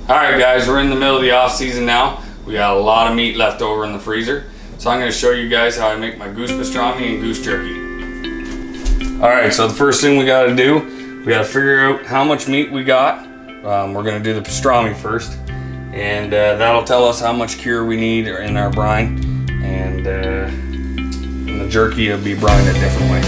Alright guys, we're in the middle of the off season now. We got a lot of meat left over in the freezer. So I'm going to show you guys how I make my goose pastrami and goose jerky. Alright, so the first thing we got to do, we got to figure out how much meat we got. We're going to do the pastrami first. And that'll tell us how much cure we need in our brine. And the jerky will be brined a different way.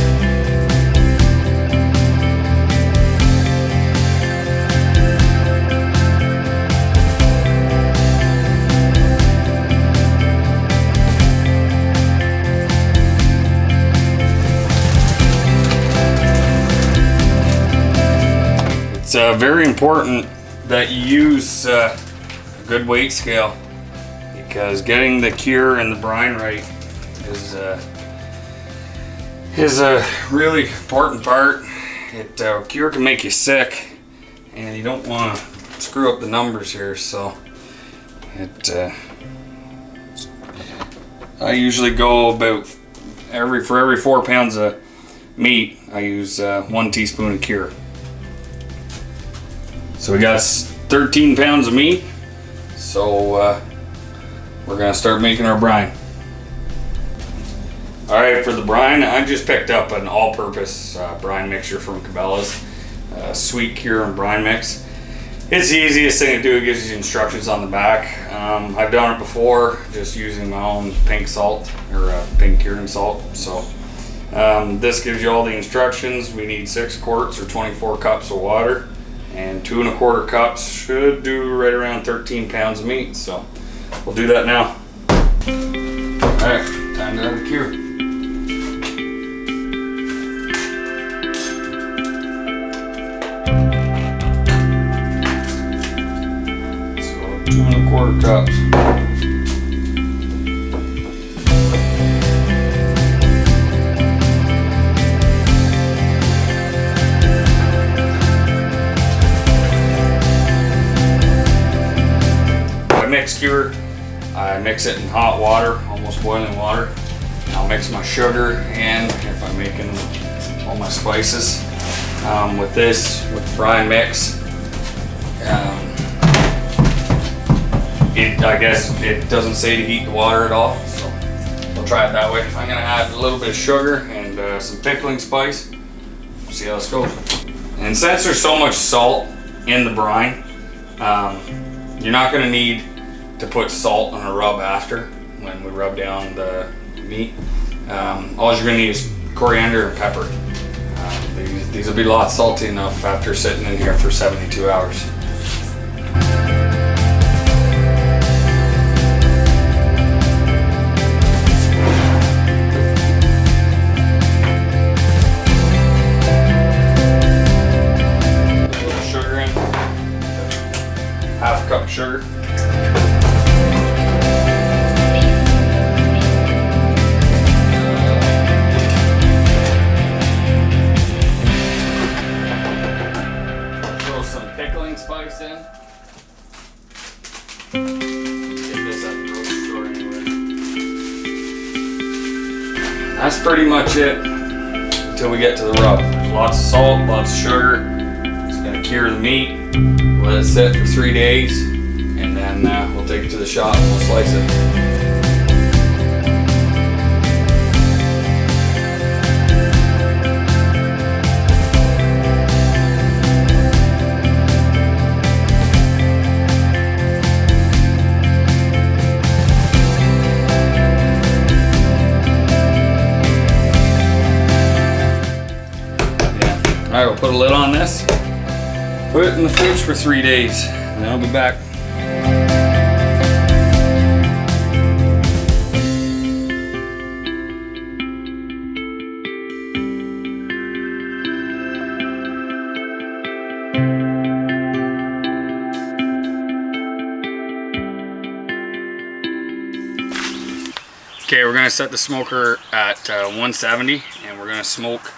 It's very important that you use a good weight scale, because getting the cure and the brine right is a really important part. Cure can make you sick, and you don't want to screw up the numbers here. So I usually go about for every 4 pounds of meat, I use 1 teaspoon of cure. So we got 13 pounds of meat, so we're gonna start making our brine. Alright, for the brine, I just picked up an all-purpose brine mixture from Cabela's, sweet cure and brine mix. It's the easiest thing to do. It gives you instructions on the back. I've done it before, just using my own pink salt, or pink curing salt. So this gives you all the instructions. We need 6 quarts or 24 cups of water. And 2 1/4 cups should do right around 13 pounds of meat. So we'll do that now. Alright, time to add the cure. So 2 1/4 cups. Cure, I mix it in hot water, almost boiling water. I'll mix my sugar in if I'm making all my spices. With the brine mix, I guess it doesn't say to heat the water at all, so we'll try it that way. I'm gonna add a little bit of sugar and some pickling spice. See how this goes. And since there's so much salt in the brine, you're not gonna need to put salt on a rub after, when we rub down the meat. All you're gonna need is coriander and pepper. These will be a lot salty enough after sitting in here for 72 hours. A little sugar in, 1/2 cup of sugar. Spice in. Get this at the grocery store anyway. That's pretty much it until we get to the rub. There's lots of salt, lots of sugar. It's gonna cure the meat. Let it sit for 3 days, and then we'll take it to the shop and we'll slice it. Alright, we'll put a lid on this, put it in the fridge for 3 days, and then I'll be back. Okay, we're going to set the smoker at 170, and we're going to smoke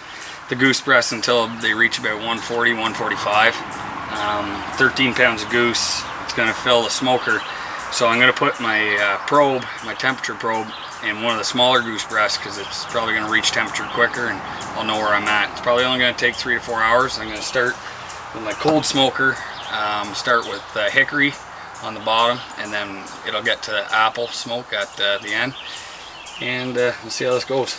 the goose breasts until they reach about 140, 145. 13 pounds of goose, it's going to fill the smoker. So I'm going to put my probe, my temperature probe, in one of the smaller goose breasts, because it's probably going to reach temperature quicker and I'll know where I'm at. It's probably only going to take 3 to 4 hours. I'm going to start with my cold smoker, start with hickory, on the bottom, and then it'll get to the apple smoke at the end. And we'll see how this goes.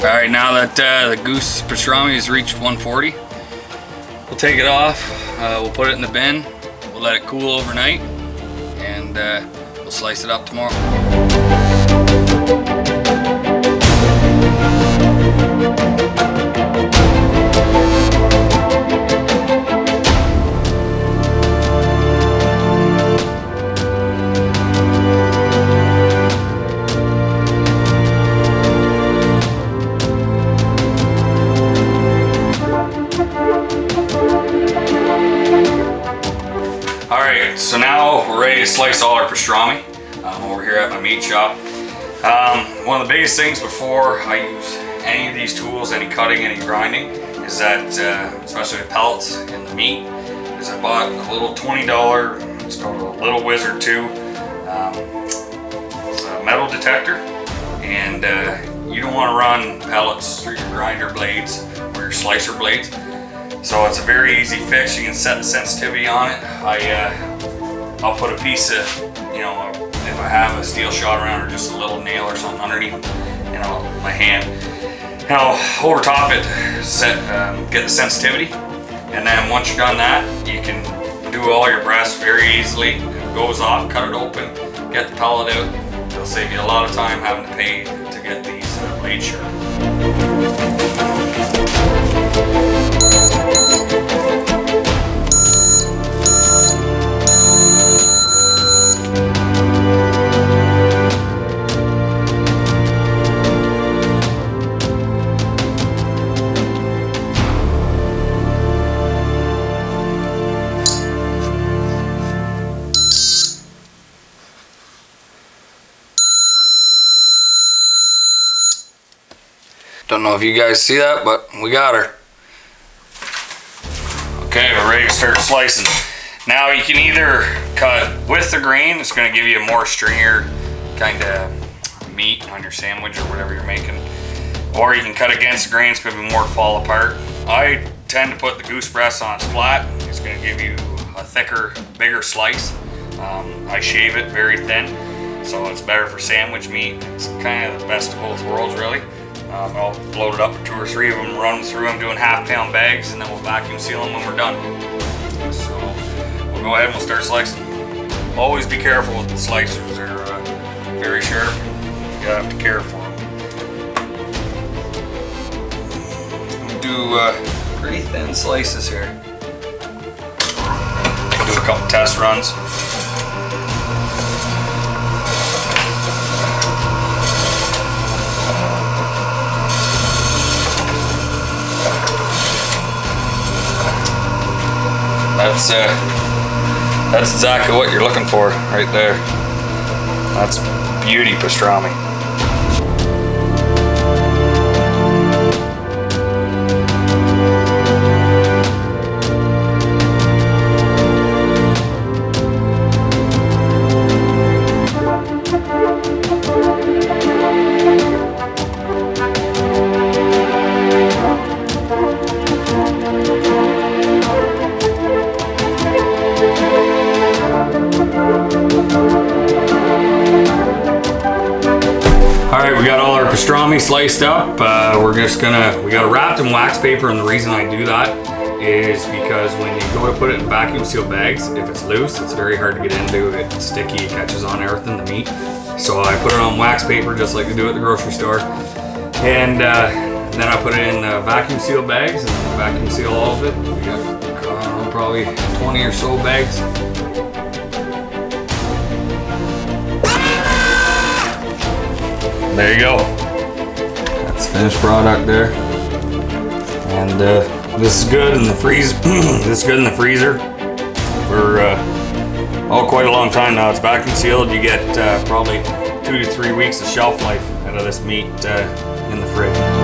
Alright, now that the Goose Pastrami has reached 140, we'll take it off, we'll put it in the bin, we'll let it cool overnight, and we'll slice it up tomorrow. Alright, so now we're ready to slice all our pastrami over here at my meat shop. One of the biggest things before I use any of these tools, any cutting, any grinding, is that, especially with pellets in the meat, is I bought a little $20, it's called a Little Wizard 2 metal detector, and you don't want to run pellets through your grinder blades or your slicer blades. So it's a very easy fix. You can set the sensitivity on it. I'll put a piece of, if I have a steel shot around or just a little nail or something underneath, my hand, and I'll over top it, get the sensitivity, and then once you've done that, you can do all your breasts very easily. If it goes off, cut it open, get the pellet out. It'll save you a lot of time having to pay to get these blades sharp. Don't know if you guys see that, but we got her. Okay, we're ready to start slicing. Now you can either cut with the grain, it's going to give you a more stringier kind of meat on your sandwich or whatever you're making, or you can cut against the grain, it's going to be more fall apart. I tend to put the goose breast on its flat. It's going to give you a thicker, bigger slice. I shave it very thin, so it's better for sandwich meat. It's kind of the best of both worlds, really. I'll load it up with 2 or 3 of them, run them through. I'm doing half-pound bags, and then we'll vacuum seal them when we're done. So we'll go ahead and we'll start slicing. Always be careful with the slicers. They're very sharp. You gotta have to care for them. We'll do pretty thin slices here. Do a couple test runs. That's exactly what you're looking for right there. That's beauty pastrami. Alright, we got all our pastrami sliced up. We got it wrapped in wax paper, and the reason I do that is because when you go to put it in vacuum seal bags, if it's loose, it's very hard to get into. It's sticky, it catches on everything, the meat. So I put it on wax paper just like you do at the grocery store. And then I put it in vacuum seal bags and vacuum seal all of it. We got probably 20 or so bags. There you go. That's finished product there. And this is good in the freeze. This is good in the freezer for quite a long time now. It's vacuum sealed. You get probably 2 to 3 weeks of shelf life out of this meat in the fridge.